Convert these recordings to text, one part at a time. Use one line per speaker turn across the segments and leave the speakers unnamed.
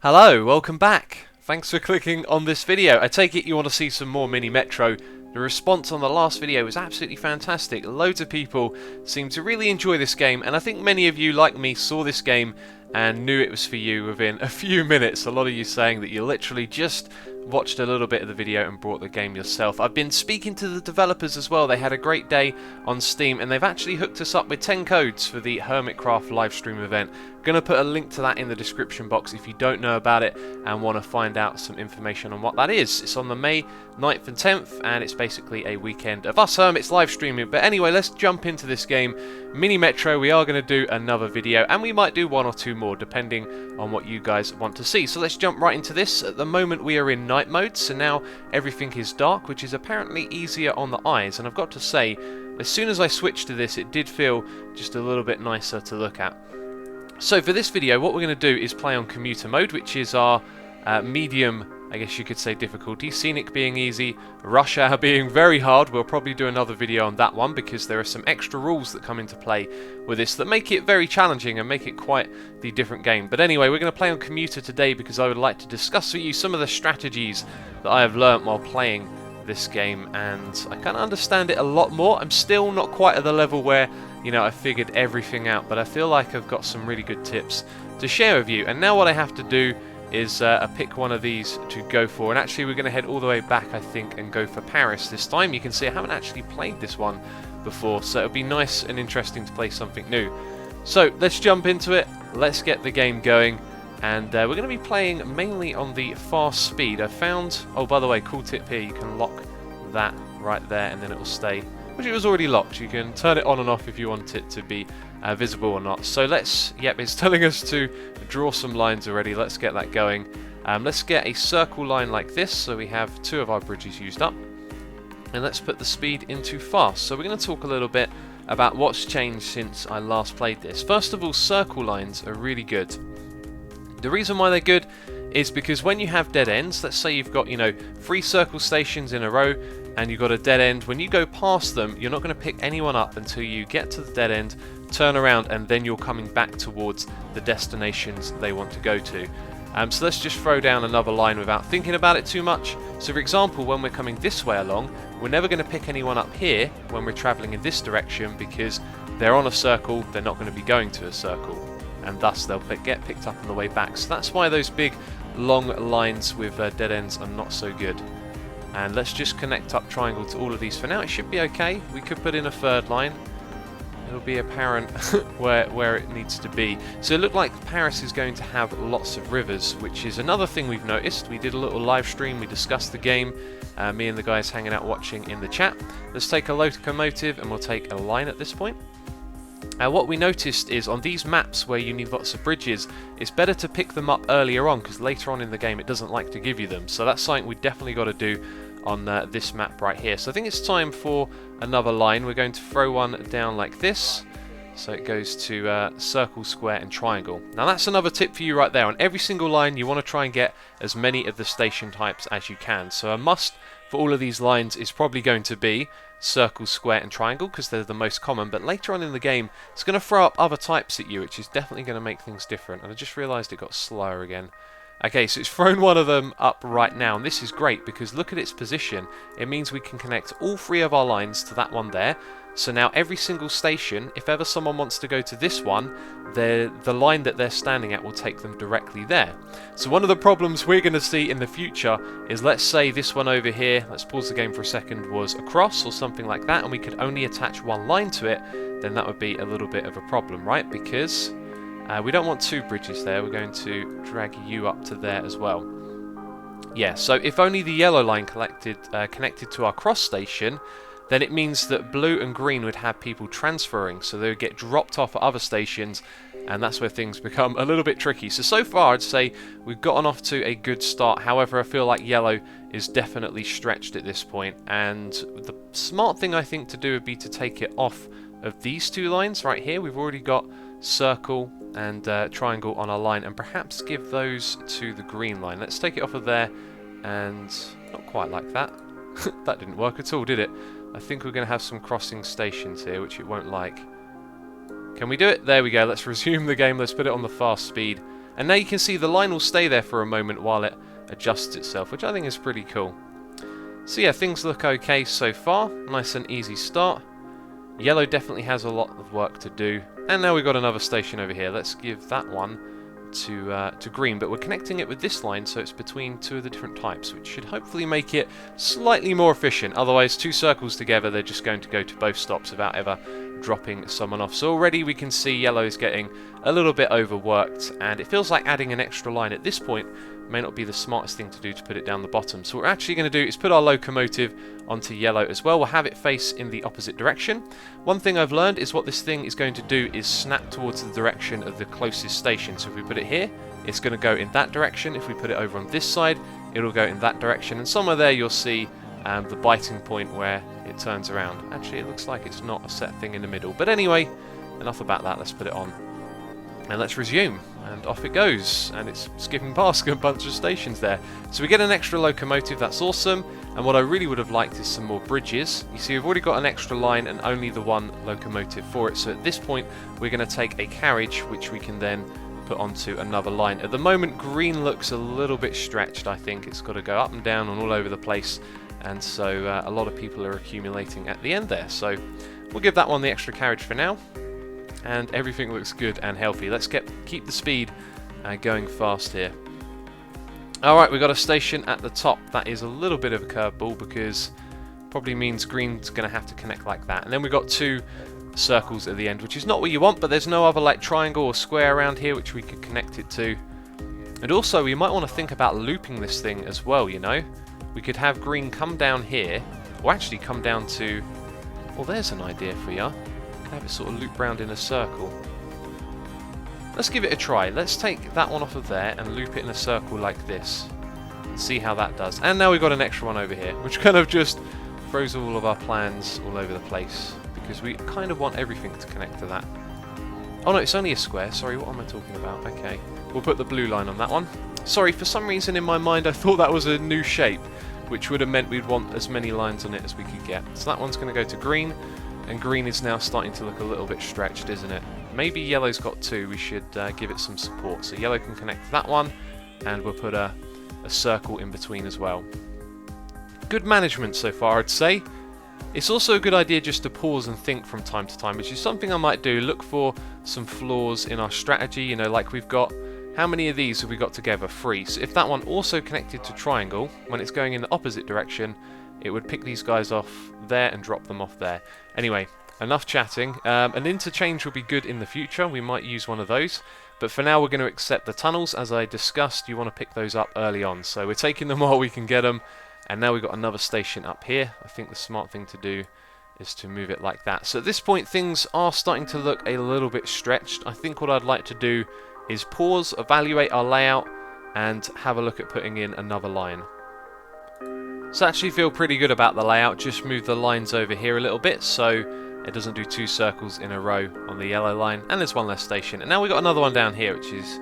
Hello, welcome back. Thanks for clicking on this video. I take it you want to see some more Mini Metro. The response on the last video was absolutely fantastic. Loads of people seem to really enjoy this game, and I think many of you, like me, saw this game and knew it was for you within a few minutes. A lot of you saying that you literally just watched a little bit of the video and bought the game yourself. I've been speaking to the developers as well. They had a great day on Steam and they've actually hooked us up with 10 codes for the Hermitcraft livestream event. Gonna put a link to that in the description box if you don't know about it and want to find out some information on what that is. It's on the May 9th and 10th and it's basically a weekend of us Hermits live streaming. But anyway, let's jump into this game. Mini Metro, we are going to do another video and we might do one or two more depending on what you guys want to see. So let's jump right into this. At the moment we are in night mode, so now everything is dark, which is apparently easier on the eyes, and I've got to say, as soon as I switched to this it did feel just a little bit nicer to look at. So for this video what we're going to do is play on Commuter Mode, which is our medium, I guess you could say, difficulty. Scenic being easy, Rush Hour being very hard. We'll probably do another video on that one because there are some extra rules that come into play with this that make it very challenging and make it quite the different game. But anyway, we're going to play on Commuter today because I would like to discuss with you some of the strategies that I have learnt while playing this game, and I kind of understand it a lot more. I'm still not quite at the level where, you know, I figured everything out, but I feel like I've got some really good tips to share with you. And now what I have to do is pick one of these to go for, and actually we're going to head all the way back, I think, and go for Paris this time. You can see I haven't actually played this one before, so it'll be nice and interesting to play something new. So let's jump into it, let's get the game going, and we're going to be playing mainly on the fast speed. I found, oh by the way, cool tip here, you can lock that right there and then it will stay, which it was already locked. You can turn it on and off if you want it to be visible or not. So let's, yep, it's telling us to draw some lines already. Let's get that going. Let's get a circle line like this, so we have two of our bridges used up. And let's put the speed into fast. So we're going to talk a little bit about what's changed since I last played this. First of all, circle lines are really good. The reason why they're good is because when you have dead ends, let's say you've got, you know, 3 circle stations in a row and you've got a dead end, when you go past them, you're not going to pick anyone up until you get to the dead end, turn around, and then you're coming back towards the destinations they want to go to. So let's just throw down another line without thinking about it too much. So for example, when we're coming this way along, we're never going to pick anyone up here when we're travelling in this direction because they're on a circle, they're not going to be going to a circle, and thus they'll get picked up on the way back. So that's why those big long lines with dead ends are not so good. And let's just connect up triangle to all of these for now. It should be okay. We could put in a third line. It'll be apparent where it needs to be. So it looked like Paris is going to have lots of rivers, which is another thing we've noticed. We did a little live stream, we discussed the game, me and the guys hanging out watching in the chat. Let's take a locomotive and we'll take a line at this point. What we noticed is on these maps where you need lots of bridges, it's better to pick them up earlier on because later on in the game it doesn't like to give you them. So that's something we definitely got to do on this map right here. So I think it's time for another line. We're going to throw one down like this. So it goes to circle, square and triangle. Now that's another tip for you right there. On every single line you want to try and get as many of the station types as you can. So a must for all of these lines is probably going to be circle, square and triangle because they're the most common, but later on in the game it's going to throw up other types at you, which is definitely going to make things different. And I just realised it got slower again. Okay, so it's thrown one of them up right now, and this is great because look at its position. It means we can connect all 3 of our lines to that one there. So now every single station, if ever someone wants to go to this one, the line that they're standing at will take them directly there. So one of the problems we're going to see in the future is, let's say this one over here, let's pause the game for a second, was a cross or something like that, and we could only attach one line to it, then that would be a little bit of a problem, right? Because we don't want 2 bridges there, we're going to drag you up to there as well. Yeah, so if only the yellow line connected to our cross station, then it means that blue and green would have people transferring, so they would get dropped off at other stations, and that's where things become a little bit tricky. So far I'd say we've gotten off to a good start. However, I feel like yellow is definitely stretched at this point, and the smart thing I think to do would be to take it off of these 2 lines right here. We've already got circle and triangle on our line, and perhaps give those to the green line. Let's take it off of there, and not quite like that. That didn't work at all, did it? I think we're going to have some crossing stations here, which it won't like. Can we do it? There we go. Let's resume the game. Let's put it on the fast speed. And now you can see the line will stay there for a moment while it adjusts itself, which I think is pretty cool. So yeah, things look okay so far. Nice and easy start. Yellow definitely has a lot of work to do. And now we've got another station over here. Let's give that one to green, but we're connecting it with this line so it's between two of the different types, which should hopefully make it slightly more efficient. Otherwise, two circles together, they're just going to go to both stops without ever dropping someone off. So already we can see yellow is getting a little bit overworked, and it feels like adding an extra line at this point may not be the smartest thing to do to put it down the bottom. So what we're actually going to do is put our locomotive onto yellow as well. We'll have it face in the opposite direction. One thing I've learned is what this thing is going to do is snap towards the direction of the closest station. So if we put it here, it's going to go in that direction. If we put it over on this side, it'll go in that direction. And somewhere there you'll see the biting point where it turns around. Actually, it looks like it's not a set thing in the middle. But anyway, enough about that. Let's put it on. And let's resume, and off it goes, and it's skipping past a bunch of stations there. So we get an extra locomotive, that's awesome, and what I really would have liked is some more bridges. You see, we've already got an extra line and only the one locomotive for it, so at this point we're going to take a carriage which we can then put onto another line. At the moment, green looks a little bit stretched, I think. It's got to go up and down and all over the place, and so a lot of people are accumulating at the end there. So we'll give that one the extra carriage for now. And everything looks good and healthy. Let's keep the speed going fast here. Alright, we've got a station at the top. That is a little bit of a curveball because probably means green's going to have to connect like that. And then we've got two circles at the end, which is not what you want, but there's no other like triangle or square around here which we could connect it to. And also we might want to think about looping this thing as well, you know. We could have green come down here, or actually come down to... Well, there's an idea for you. Have it sort of loop round in a circle. Let's give it a try. Let's take that one off of there and loop it in a circle like this. And see how that does. And now we've got an extra one over here, which kind of just throws all of our plans all over the place. Because we kind of want everything to connect to that. Oh no, it's only a square. Sorry, what am I talking about? Okay. We'll put the blue line on that one. Sorry, for some reason in my mind I thought that was a new shape, which would have meant we'd want as many lines on it as we could get. So that one's going to go to green. And green is now starting to look a little bit stretched, isn't it? Maybe yellow's got two. We should give it some support. So yellow can connect to that one, and we'll put a circle in between as well. Good management so far, I'd say. It's also a good idea just to pause and think from time to time, which is something I might do. Look for some flaws in our strategy. You know, like we've got... How many of these have we got together? 3. So if that one also connected to triangle, when it's going in the opposite direction, it would pick these guys off there and drop them off there. Anyway, enough chatting. An interchange will be good in the future. We might use one of those. But for now, we're going to accept the tunnels. As I discussed, you want to pick those up early on. So we're taking them while we can get them. And now we've got another station up here. I think the smart thing to do is to move it like that. So at this point, things are starting to look a little bit stretched. I think what I'd like to do is pause, evaluate our layout, and have a look at putting in another line. So I actually feel pretty good about the layout. Just move the lines over here a little bit so it doesn't do 2 circles in a row on the yellow line. And there's one less station. And now we've got another one down here, which is,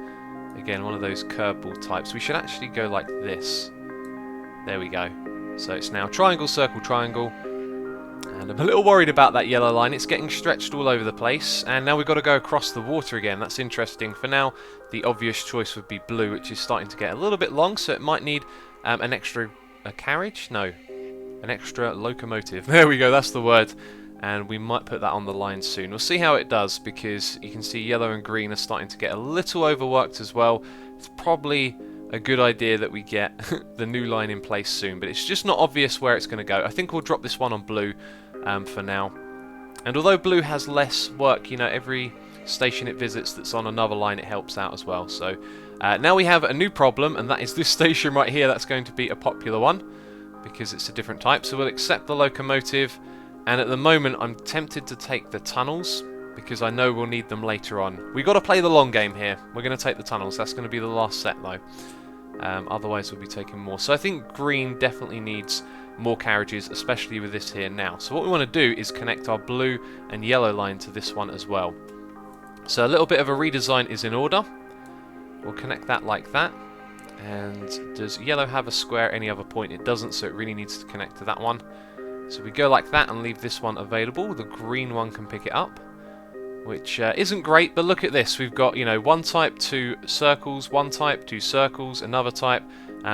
again, one of those curveball types. We should actually go like this. There we go. So it's now triangle, circle, triangle. And I'm a little worried about that yellow line. It's getting stretched all over the place. And now we've got to go across the water again. That's interesting. For now, the obvious choice would be blue, which is starting to get a little bit long. So it might need an extra... A carriage? No. An extra locomotive. There we go, that's the word. And we might put that on the line soon. We'll see how it does, because you can see yellow and green are starting to get a little overworked as well. It's probably a good idea that we get the new line in place soon, but it's just not obvious where it's going to go. I think we'll drop this one on blue for now. And although blue has less work, you know, every station it visits that's on another line, it helps out as well. So now we have a new problem, and that is this station right here. That's going to be a popular one because it's a different type. So we'll accept the locomotive, and at the moment I'm tempted to take the tunnels because I know we'll need them later on. We've got to play the long game here. We're going to take the tunnels. That's going to be the last set though. Otherwise we'll be taking more. So I think green definitely needs more carriages, especially with this here now. So what we want to do is connect our blue and yellow line to this one as well. So a little bit of a redesign is in order. We'll connect that like that. And does yellow have a square at any other point? It doesn't, so it really needs to connect to that one. So we go like that and leave this one available. The green one can pick it up. which isn't great, but look at this. We've got, you know, one type, two circles, one type, two circles, another type,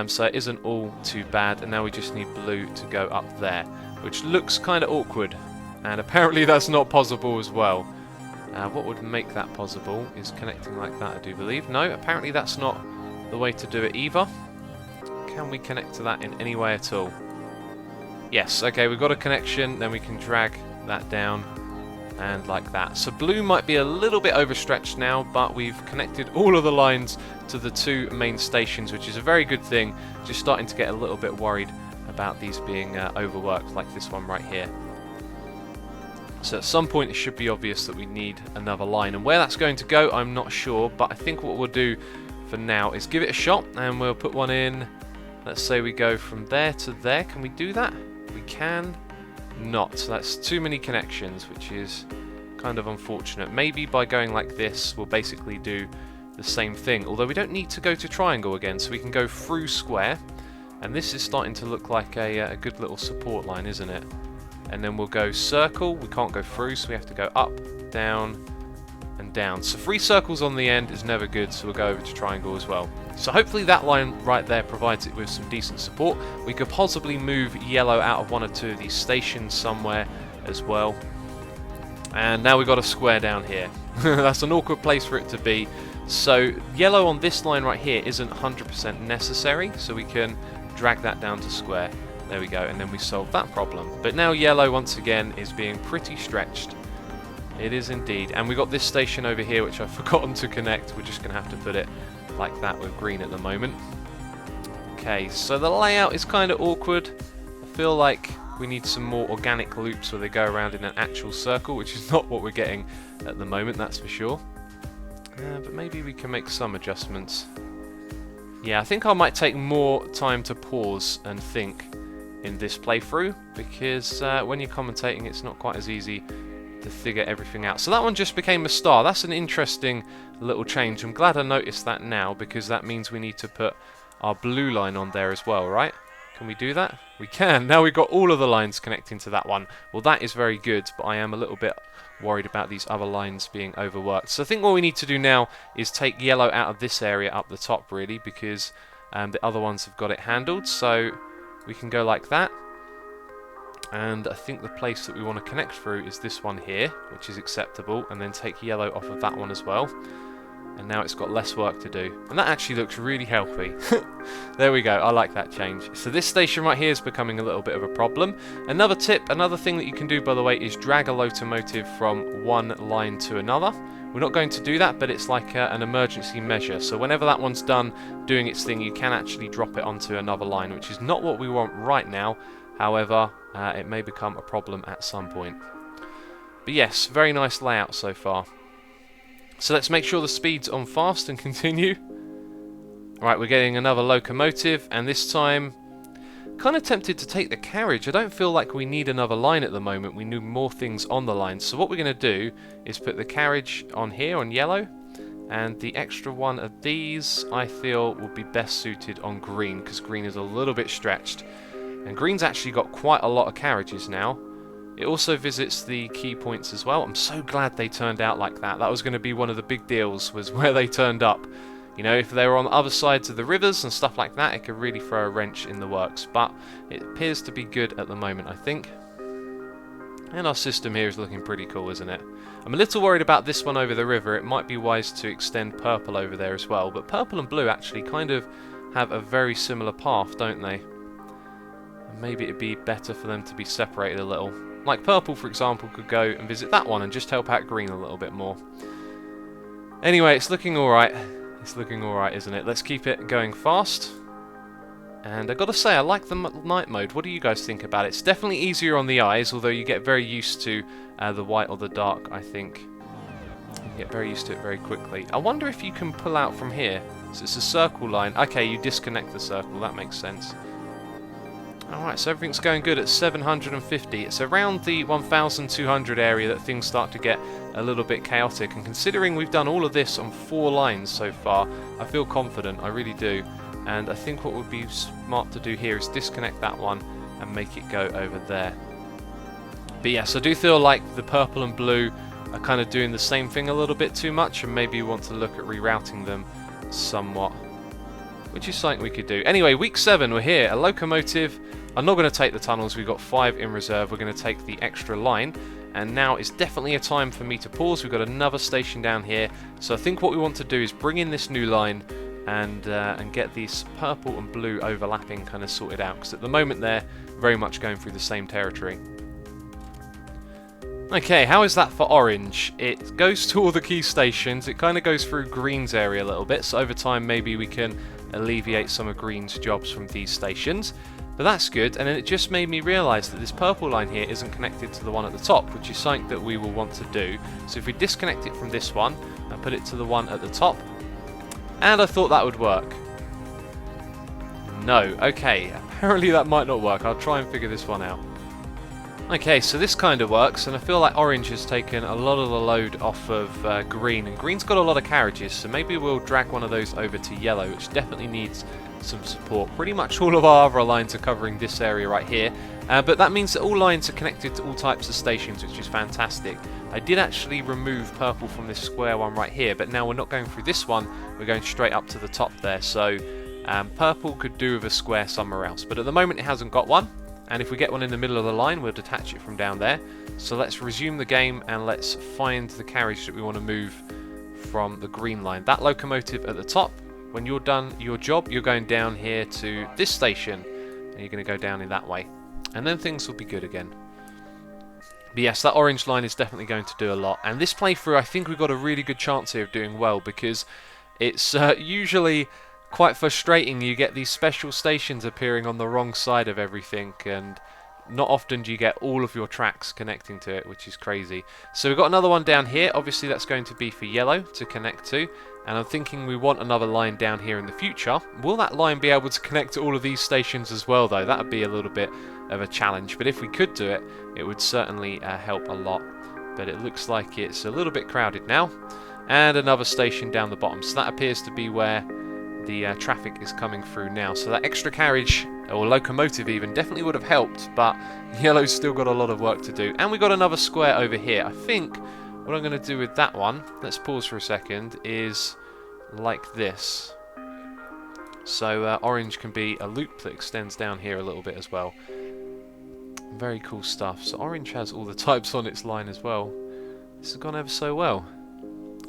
so it isn't all too bad. And now we just need blue to go up there, which looks kind of awkward, and apparently that's not possible as well. What would make that possible is connecting like that, I do believe. No, apparently that's not the way to do it either. Can we connect to that in any way at all? Yes, okay, we've got a connection, then we can drag that down, and like that. So blue might be a little bit overstretched now, but we've connected all of the lines to the two main stations, which is a very good thing. Just starting to get a little bit worried about these being overworked, like this one right here. So at some point it should be obvious that we need another line, and where that's going to go I'm not sure, but I think what we'll do for now is give it a shot, and we'll put one in. Let's say we go from there to there. Can we do that? We can not. So that's too many connections, which is kind of unfortunate. Maybe by going like this we'll basically do the same thing, although we don't need to go to triangle again, so we can go through square, and this is starting to look like a good little support line, isn't it? And then we'll go circle. We can't go through, so we have to go up, down, and down. So 3 circles on the end is never good, so we'll go over to triangle as well. So hopefully that line right there provides it with some decent support. We could possibly move yellow out of one or two of these stations somewhere as well. And now we've got a square down here. That's an awkward place for it to be. So yellow on this line right here isn't 100% necessary, so we can drag that down to square. There we go, and then we solve that problem. But now yellow once again is being pretty stretched. It is indeed. And we got this station over here which I've forgotten to connect. We're just going to have to put it like that with green at the moment. Okay, so the layout is kind of awkward. I feel like we need some more organic loops where they go around in an actual circle, which is not what we're getting at the moment, that's for sure. But maybe we can make some adjustments. Yeah, I think I might take more time to pause and think in this playthrough, because when you're commentating it's not quite as easy to figure everything out. So that one just became a star. That's an interesting little change. I'm glad I noticed that now, because that means we need to put our blue line on there as well, right? Can we do that? We can. Now we've got all of the lines connecting to that one. Well, that is very good, but I am a little bit worried about these other lines being overworked. So I think what we need to do now is take yellow out of this area up the top, really, because the other ones have got it handled. So we can go like that. And I think the place that we want to connect through is this one here, which is acceptable, and then take yellow off of that one as well. And now it's got less work to do. And that actually looks really healthy. There we go, I like that change. So this station right here is becoming a little bit of a problem. Another tip, another thing that you can do, by the way, is drag a locomotive from one line to another. We're not going to do that, but it's like an emergency measure. So whenever that one's done doing its thing, you can actually drop it onto another line, which is not what we want right now. However, it may become a problem at some point. But yes, very nice layout so far. So let's make sure the speed's on fast and continue. Right, we're getting another locomotive, and this time kind of tempted to take the carriage. I don't feel like we need another line at the moment. We need more things on the line. So what we're going to do is put the carriage on here on yellow, and the extra one of these I feel will be best suited on green, because green is a little bit stretched. And green's actually got quite a lot of carriages now. It also visits the key points as well. I'm so glad they turned out like that. That was going to be one of the big deals, was where they turned up. You know, if they were on the other sides of the rivers and stuff like that, it could really throw a wrench in the works. But it appears to be good at the moment, I think. And our system here is looking pretty cool, isn't it? I'm a little worried about this one over the river. It might be wise to extend purple over there as well. But purple and blue actually kind of have a very similar path, don't they? And maybe it'd be better for them to be separated a little. Like purple, for example, could go and visit that one and just help out green a little bit more. Anyway, it's looking alright. It's looking alright, isn't it? Let's keep it going fast. And I've got to say, I like the night mode. What do you guys think about it? It's definitely easier on the eyes, although you get very used to the white or the dark, I think. You get very used to it very quickly. I wonder if you can pull out from here. So it's a circle line. Okay, you disconnect the circle. That makes sense. Alright, so everything's going good at 750. It's around the 1200 area that things start to get a little bit chaotic, and considering we've done all of this on 4 lines so far, I feel confident, I really do. And I think what would be smart to do here is disconnect that one and make it go over there. But yes, I do feel like the purple and blue are kind of doing the same thing a little bit too much, and maybe you want to look at rerouting them somewhat, which is something we could do. Anyway, week 7, we're here. A locomotive. I'm not going to take the tunnels. We've got 5 in reserve. We're going to take the extra line. And now is definitely a time for me to pause. We've got another station down here. So I think what we want to do is bring in this new line and get these purple and blue overlapping kind of sorted out. Because at the moment they're very much going through the same territory. Okay, how is that for orange? It goes to all the key stations. It kind of goes through green's area a little bit. So over time maybe we can alleviate some of green's jobs from these stations. But that's good, and then it just made me realise that this purple line here isn't connected to the one at the top, which is something that we will want to do. So if we disconnect it from this one and put it to the one at the top, and I thought that would work. No, okay, apparently that might not work. I'll try and figure this one out. Okay, so this kind of works, and I feel like orange has taken a lot of the load off of green, and green's got a lot of carriages, so maybe we'll drag one of those over to yellow, which definitely needs some support. Pretty much all of our other lines are covering this area right here, but that means that all lines are connected to all types of stations, which is fantastic. I did actually remove purple from this square one right here, but now we're not going through this one, we're going straight up to the top there, so purple could do with a square somewhere else, but at the moment it hasn't got one, and if we get one in the middle of the line we'll detach it from down there. So let's resume the game and let's find the carriage that we want to move from the green line. That locomotive at the top. When you're done your job, you're going down here to this station, and you're going to go down in that way. And then things will be good again. But yes, that orange line is definitely going to do a lot. And this playthrough, I think we've got a really good chance here of doing well, because it's usually quite frustrating. You get these special stations appearing on the wrong side of everything, and not often do you get all of your tracks connecting to it, which is crazy. So we've got another one down here. Obviously that's going to be for yellow to connect to. And I'm thinking we want another line down here in the future. Will that line be able to connect to all of these stations as well, though? That would be a little bit of a challenge. But if we could do it, it would certainly help a lot. But it looks like it's a little bit crowded now. And another station down the bottom. So that appears to be where the traffic is coming through now. So that extra carriage, or locomotive even, definitely would have helped. But yellow's still got a lot of work to do. And we got another square over here. I think what I'm going to do with that one, let's pause for a second, is like this. So orange can be a loop that extends down here a little bit as well. Very cool stuff. So orange has all the types on its line as well. This has gone ever so well.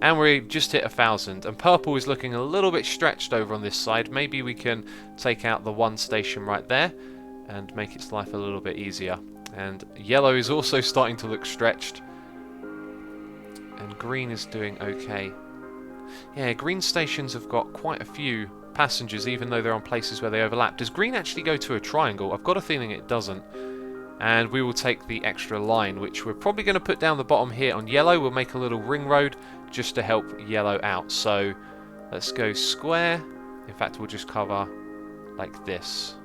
And we just hit 1,000. And purple is looking a little bit stretched over on this side. Maybe we can take out the one station right there and make its life a little bit easier. And yellow is also starting to look stretched. And green is doing okay. Yeah, green stations have got quite a few passengers, even though they're on places where they overlap. Does green actually go to a triangle? I've got a feeling it doesn't. And we will take the extra line, which we're probably going to put down the bottom here on yellow. We'll make a little ring road just to help yellow out. So let's go square. In fact, we'll just cover like this.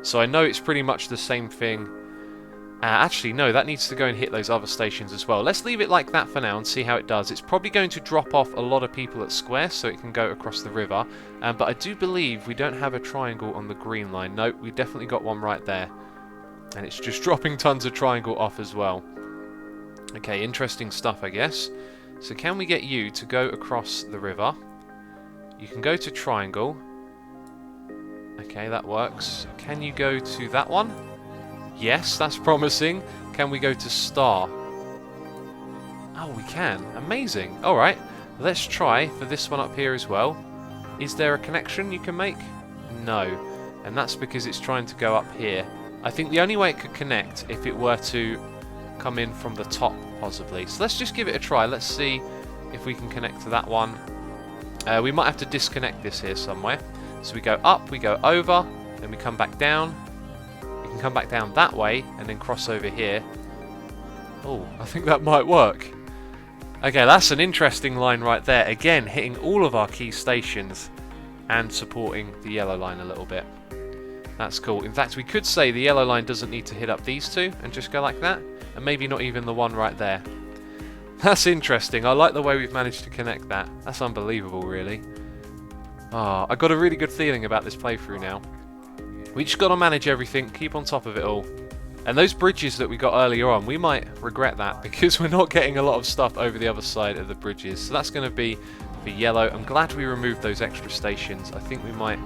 So I know it's pretty much the same thing. Actually, no, that needs to go and hit those other stations as well. Let's leave it like that for now and see how it does. It's probably going to drop off a lot of people at square so it can go across the river. But I do believe we don't have a triangle on the green line. Nope, we definitely got one right there. And it's just dropping tons of triangle off as well. Okay, interesting stuff, I guess. So can we get you to go across the river? You can go to triangle. Okay, that works. Can you go to that one? Yes, that's promising. Can we go to star? Oh, we can. Amazing. Alright, let's try for this one up here as well. Is there a connection you can make? No. And that's because it's trying to go up here. I think the only way it could connect if it were to come in from the top, possibly. So let's just give it a try. Let's see if we can connect to that one. We might have to disconnect this here somewhere. So we go up, we go over, then we come back down. We can come back down that way and then cross over here. Oh, I think that might work. Okay, that's an interesting line right there. Again, hitting all of our key stations and supporting the yellow line a little bit. That's cool. In fact, we could say the yellow line doesn't need to hit up these two and just go like that. And maybe not even the one right there. That's interesting. I like the way we've managed to connect that. That's unbelievable, really. Ah, I got a really good feeling about this playthrough now. We just got to manage everything, keep on top of it all. And those bridges that we got earlier on, we might regret that because we're not getting a lot of stuff over the other side of the bridges. So that's going to be for yellow. I'm glad we removed those extra stations. I think we might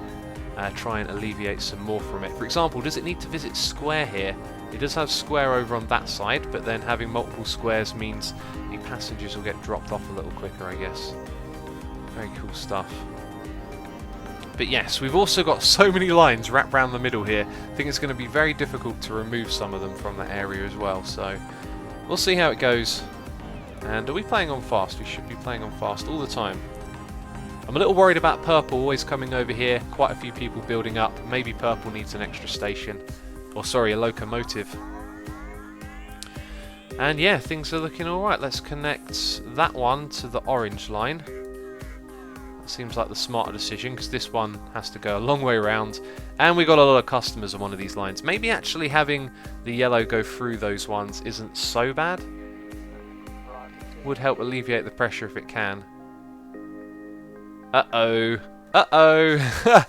try and alleviate some more from it. For example, does it need to visit square here? It does have square over on that side, but then having multiple squares means the passengers will get dropped off a little quicker, I guess. Very cool stuff. But yes, we've also got so many lines wrapped around the middle here. I think it's going to be very difficult to remove some of them from that area as well. So we'll see how it goes. And are we playing on fast? We should be playing on fast all the time. I'm a little worried about purple always coming over here. Quite a few people building up. Maybe purple needs an extra station. Or sorry, a locomotive. And yeah, things are looking alright. Let's connect that one to the orange line. Seems like the smarter decision because this one has to go a long way around, and we got a lot of customers on one of these lines. Maybe actually having the yellow go through those ones isn't so bad. Would help alleviate the pressure if it can. Uh-oh. Uh-oh.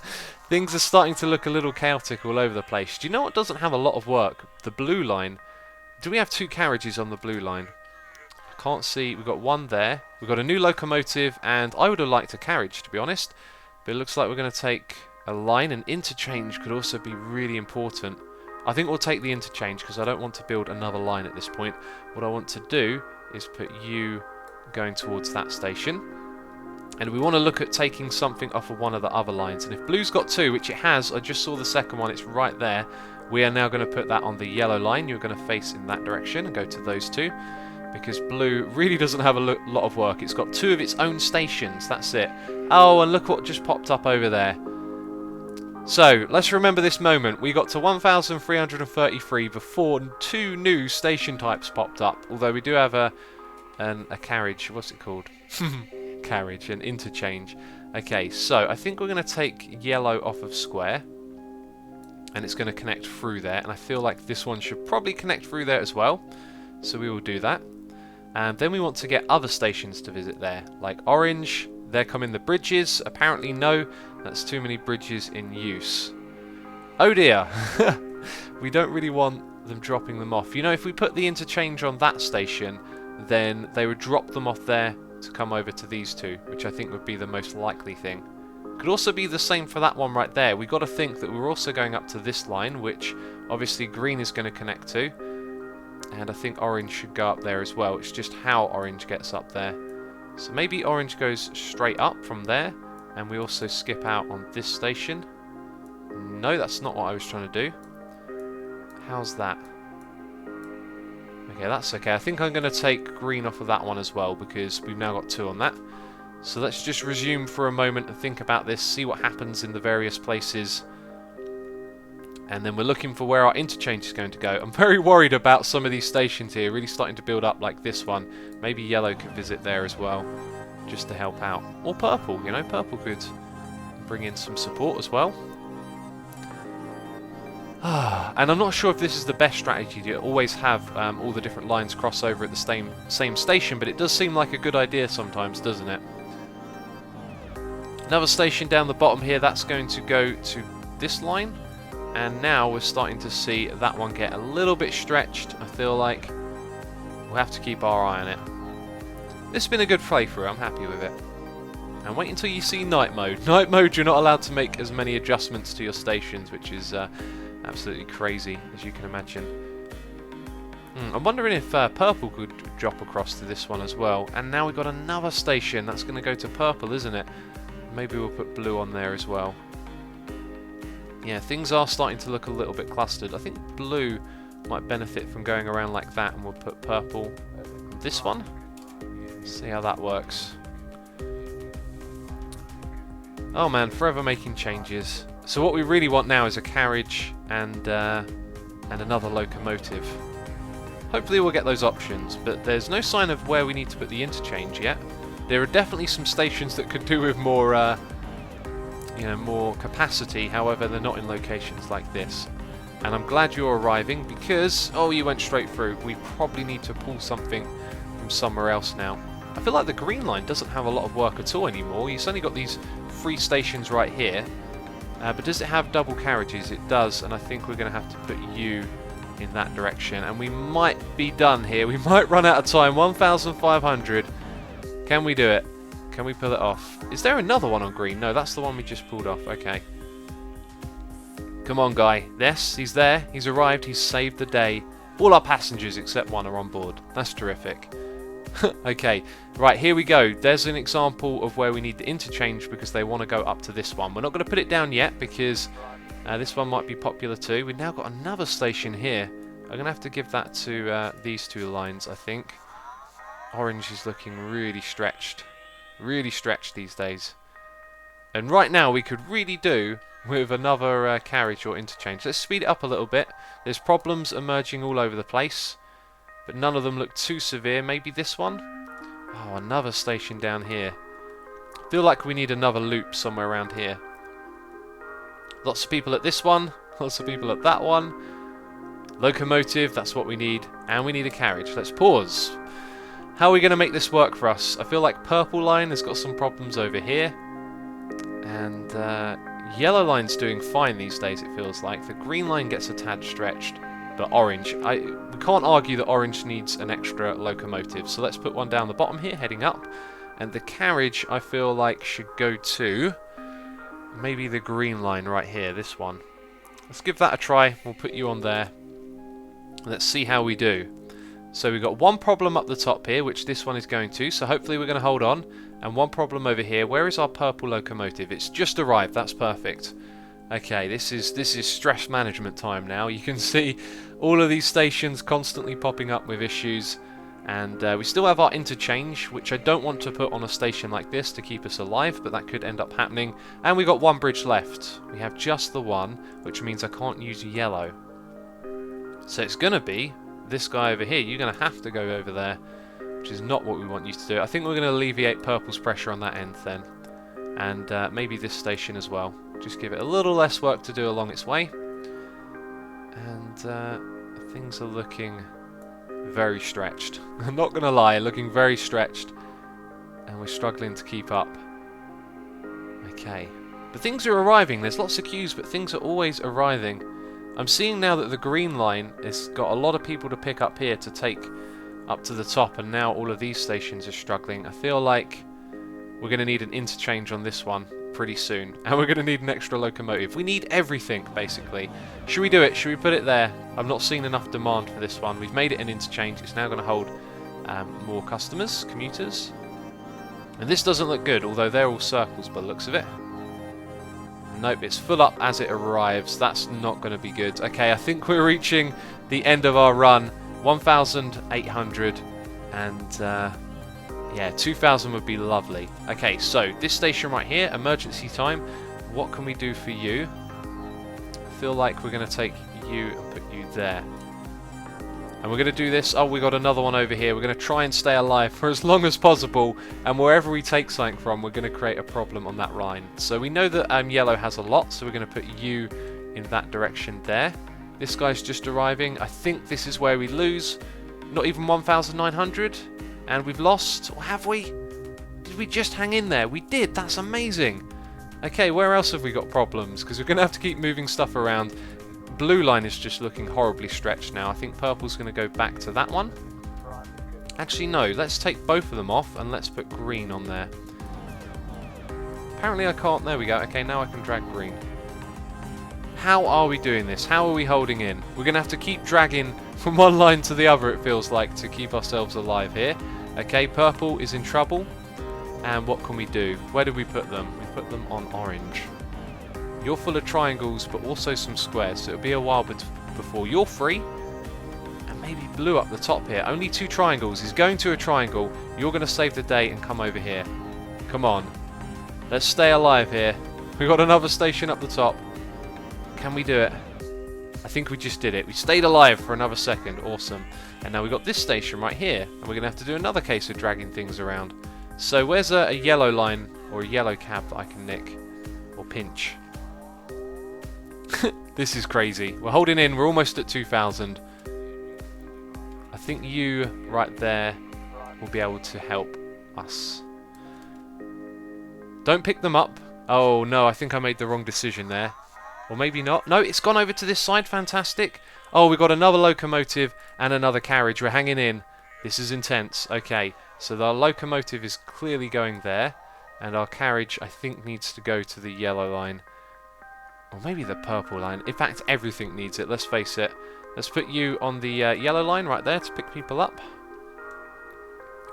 Things are starting to look a little chaotic all over the place. Do you know what doesn't have a lot of work? The blue line. Do we have 2 carriages on the blue line? Can't see. We've got one there. We've got a new locomotive, and I would have liked a carriage, to be honest. But it looks like we're going to take a line. An interchange could also be really important. I think we'll take the interchange because I don't want to build another line at this point. What I want to do is put you going towards that station. And we want to look at taking something off of one of the other lines. And if blue's got 2, which it has, I just saw the second one, it's right there. We are now going to put that on the yellow line. You're going to face in that direction and go to those 2. Because blue really doesn't have a lot of work. It's got 2 of its own stations, that's it. Oh, and look what just popped up over there. So, let's remember this moment. We got to 1,333 before 2 new station types popped up. Although we do have a carriage, what's it called? Carriage, an interchange. Okay, so I think we're going to take yellow off of square. And it's going to connect through there. And I feel like this one should probably connect through there as well. So we will do that. And then we want to get other stations to visit there, like orange. There come in the bridges. Apparently no, that's too many bridges in use. Oh dear. We don't really want them dropping them off. You know, if we put the interchange on that station, then they would drop them off there to come over to these 2, which I think would be the most likely thing. Could also be the same for that one right there. We've got to think that we're also going up to this line, which obviously green is going to connect to. And I think orange should go up there as well. It's just how orange gets up there. So maybe orange goes straight up from there. And we also skip out on this station. No, that's not what I was trying to do. How's that? Okay, that's okay. I think I'm going to take green off of that one as well, because we've now got 2 on that. So let's just resume for a moment and think about this. See what happens in the various places. And then we're looking for where our interchange is going to go. I'm very worried about some of these stations here, really starting to build up like this one. Maybe yellow could visit there as well, just to help out. Or purple, you know, purple could bring in some support as well. And I'm not sure if this is the best strategy to always have all the different lines cross over at the same station, but it does seem like a good idea sometimes, doesn't it? Another station down the bottom here, that's going to go to this line. And now we're starting to see that one get a little bit stretched. I feel like we'll have to keep our eye on it. This has been a good playthrough, I'm happy with it. And wait until you see night mode. Night mode, you're not allowed to make as many adjustments to your stations, which is absolutely crazy, as you can imagine. I'm wondering if purple could drop across to this one as well. And now we've got another station. That's going to go to purple, isn't it? Maybe we'll put blue on there as well. Yeah, things are starting to look a little bit clustered. I think blue might benefit from going around like that, and we'll put purple on this one. See how that works. Oh man, forever making changes. So what we really want now is a carriage and another locomotive. Hopefully we'll get those options, but there's no sign of where we need to put the interchange yet. There are definitely some stations that could do with more more capacity, however they're not in locations like this. And I'm glad you're arriving because, oh, you went straight through. We probably need to pull something from somewhere else now. I feel like the green line doesn't have a lot of work at all anymore. You've only got these 3 stations right here. But does it have double carriages? It does, and I think we're going to have to put you in that direction, and we might be done here. We might run out of time. 1,500. Can we do it? Can we pull it off? Is there another one on green? No, that's the one we just pulled off. Okay. Come on, guy. Yes, he's there. He's arrived. He's saved the day. All our passengers except one are on board. That's terrific. Okay, right, here we go. There's an example of where we need the interchange because they want to go up to this one. We're not going to put it down yet because this one might be popular too. We've now got another station here. I'm going to have to give that to these two lines, I think. Orange is looking really stretched. Really stretched these days. And right now we could really do with another carriage or interchange. Let's speed it up a little bit. There's problems emerging all over the place, but none of them look too severe. Maybe this one? Oh, another station down here. Feel like we need another loop somewhere around here. Lots of people at this one. Lots of people at that one. Locomotive, that's what we need. And we need a carriage. Let's pause. How are we going to make this work for us? I feel like purple line has got some problems over here. And yellow line's doing fine these days, it feels like. The green line gets a tad stretched. But orange, we can't argue that orange needs an extra locomotive. So let's put one down the bottom here, heading up. And the carriage, I feel like, should go to maybe the green line right here, this one. Let's give that a try. We'll put you on there. Let's see how we do. So we've got one problem up the top here, which this one is going to. So hopefully we're going to hold on. And one problem over here. Where is our purple locomotive? It's just arrived. That's perfect. Okay, this is stress management time now. You can see all of these stations constantly popping up with issues, and we still have our interchange, which I don't want to put on a station like this to keep us alive, but that could end up happening. And we got one bridge left. We have just the one, which means I can't use yellow. So it's going to be this guy over here. You're going to have to go over there, which is not what we want you to do. I think we're going to alleviate purple's pressure on that end then, and maybe this station as well. Just give it a little less work to do along its way. And things are looking very stretched. I'm not going to lie, looking very stretched. And we're struggling to keep up. Okay. But things are arriving. There's lots of queues, but things are always arriving. I'm seeing now that the green line has got a lot of people to pick up here to take up to the top, and now all of these stations are struggling. I feel like we're going to need an interchange on this one pretty soon, and we're going to need an extra locomotive. We need everything, basically. Should we do it? Should we put it there? I've not seen enough demand for this one. We've made it an interchange. It's now going to hold more customers, commuters. And this doesn't look good, although they're all circles by the looks of it. Nope, it's full up as it arrives. That's not going to be good. Okay, I think we're reaching the end of our run. 1,800, and yeah, 2,000 would be lovely. Okay, so this station right here, emergency time. What can we do for you? I feel like we're going to take you and put you there. And we're going to do this. Oh, we got another one over here. We're going to try and stay alive for as long as possible. And wherever we take something from, we're going to create a problem on that line. So we know that yellow has a lot, so we're going to put you in that direction there. This guy's just arriving. I think this is where we lose. Not even 1,900. And we've lost, or have we? Did we just hang in there? We did, that's amazing. Okay, where else have we got problems? Because we're going to have to keep moving stuff around. Blue line is just looking horribly stretched now. I think purple's going to go back to that one. Actually, no, let's take both of them off and let's put green on there. Apparently I can't, there we go. Okay, now I can drag green. How are we doing this? How are we holding in? We're going to have to keep dragging from one line to the other, it feels like, to keep ourselves alive here. Okay, purple is in trouble. And what can we do? Where did we put them? We put them on orange. You're full of triangles, but also some squares, so it'll be a while before you're free. And maybe blue up the top here. Only 2 triangles. He's going to a triangle. You're going to save the day and come over here. Come on. Let's stay alive here. We've got another station up the top. Can we do it? I think we just did it. We stayed alive for another second. Awesome. And now we've got this station right here. And we're going to have to do another case of dragging things around. So where's a yellow line or a yellow cab that I can nick or pinch? This is crazy. We're holding in. We're almost at 2,000. I think you right there will be able to help us. Don't pick them up. Oh no, I think I made the wrong decision there. Or maybe not. No, it's gone over to this side. Fantastic. Oh, we've got another locomotive and another carriage. We're hanging in. This is intense. Okay, so the locomotive is clearly going there. And our carriage, I think, needs to go to the yellow line. Or maybe the purple line. In fact, everything needs it. Let's face it. Let's put you on the yellow line right there to pick people up.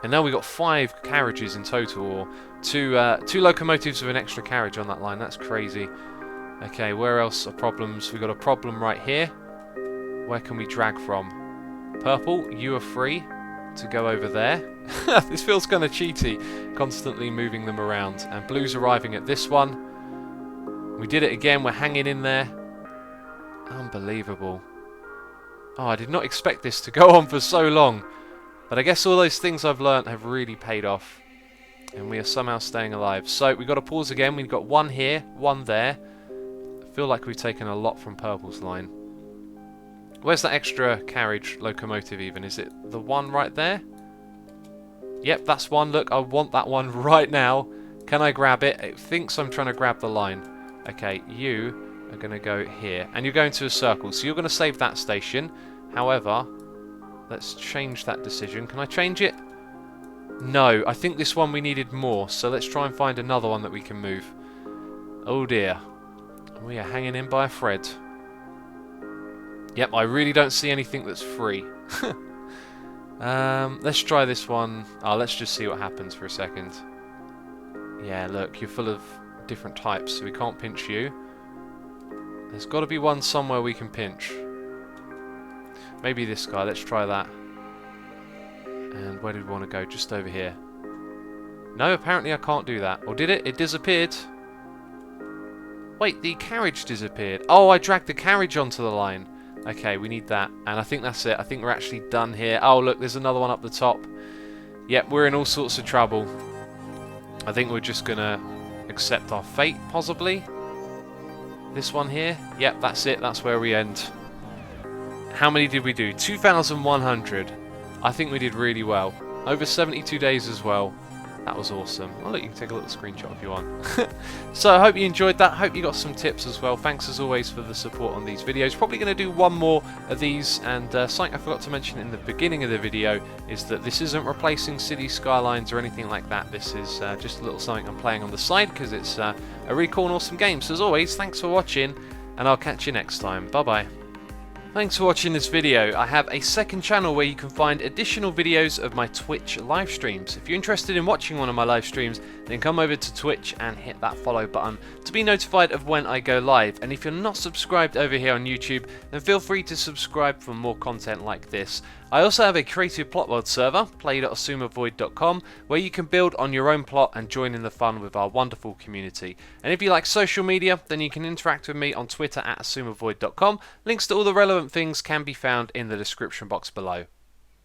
And now we've got 5 carriages in total. Or two locomotives with an extra carriage on that line. That's crazy. Okay, where else are problems? We've got a problem right here. Where can we drag from? Purple, you are free to go over there. This feels kind of cheaty, constantly moving them around. And blue's arriving at this one. We did it again, we're hanging in there. Unbelievable. Oh, I did not expect this to go on for so long. But I guess all those things I've learnt have really paid off. And we are somehow staying alive. So we've got to pause again. We've got 1 here, 1 there. I feel like we've taken a lot from purple's line. Where's that extra carriage locomotive even? Is it the one right there? Yep, that's one. Look, I want that one right now. Can I grab it? It thinks I'm trying to grab the line. Okay, you are going to go here. And you're going to a circle. So you're going to save that station. However, let's change that decision. Can I change it? No, I think this one we needed more. So let's try and find another one that we can move. Oh dear. We are hanging in by a thread. Yep, I really don't see anything that's free. Let's try this one. Oh, let's just see what happens for a second. Yeah, look, you're full of different types, so we can't pinch you. There's got to be one somewhere we can pinch. Maybe this guy, let's try that. And where did we want to go? Just over here. No, apparently I can't do that. Or did it? It disappeared. Wait, the carriage disappeared. Oh, I dragged the carriage onto the line. Okay, we need that. And I think that's it. I think we're actually done here. Oh, look, there's another one up the top. Yep, we're in all sorts of trouble. I think we're just going to accept our fate, possibly. This one here. Yep, that's it. That's where we end. How many did we do? 2,100. I think we did really well. Over 72 days as well. That was awesome. Oh, look, you can take a little screenshot if you want. So I hope you enjoyed that. Hope you got some tips as well. Thanks as always for the support on these videos. Probably going to do one more of these. And something I forgot to mention in the beginning of the video is that this isn't replacing city skylines or anything like that. This is just a little something I'm playing on the side because it's a really cool and awesome game. So as always, thanks for watching and I'll catch you next time. Bye-bye. Thanks for watching this video. I have a second channel where you can find additional videos of my Twitch live streams. If you're interested in watching one of my live streams, then come over to Twitch and hit that follow button to be notified of when I go live. And if you're not subscribed over here on YouTube, then feel free to subscribe for more content like this. I also have a creative plot world server, play.xisumavoid.com, where you can build on your own plot and join in the fun with our wonderful community. And if you like social media, then you can interact with me on Twitter at xisumavoid.com. Links to all the relevant things can be found in the description box below.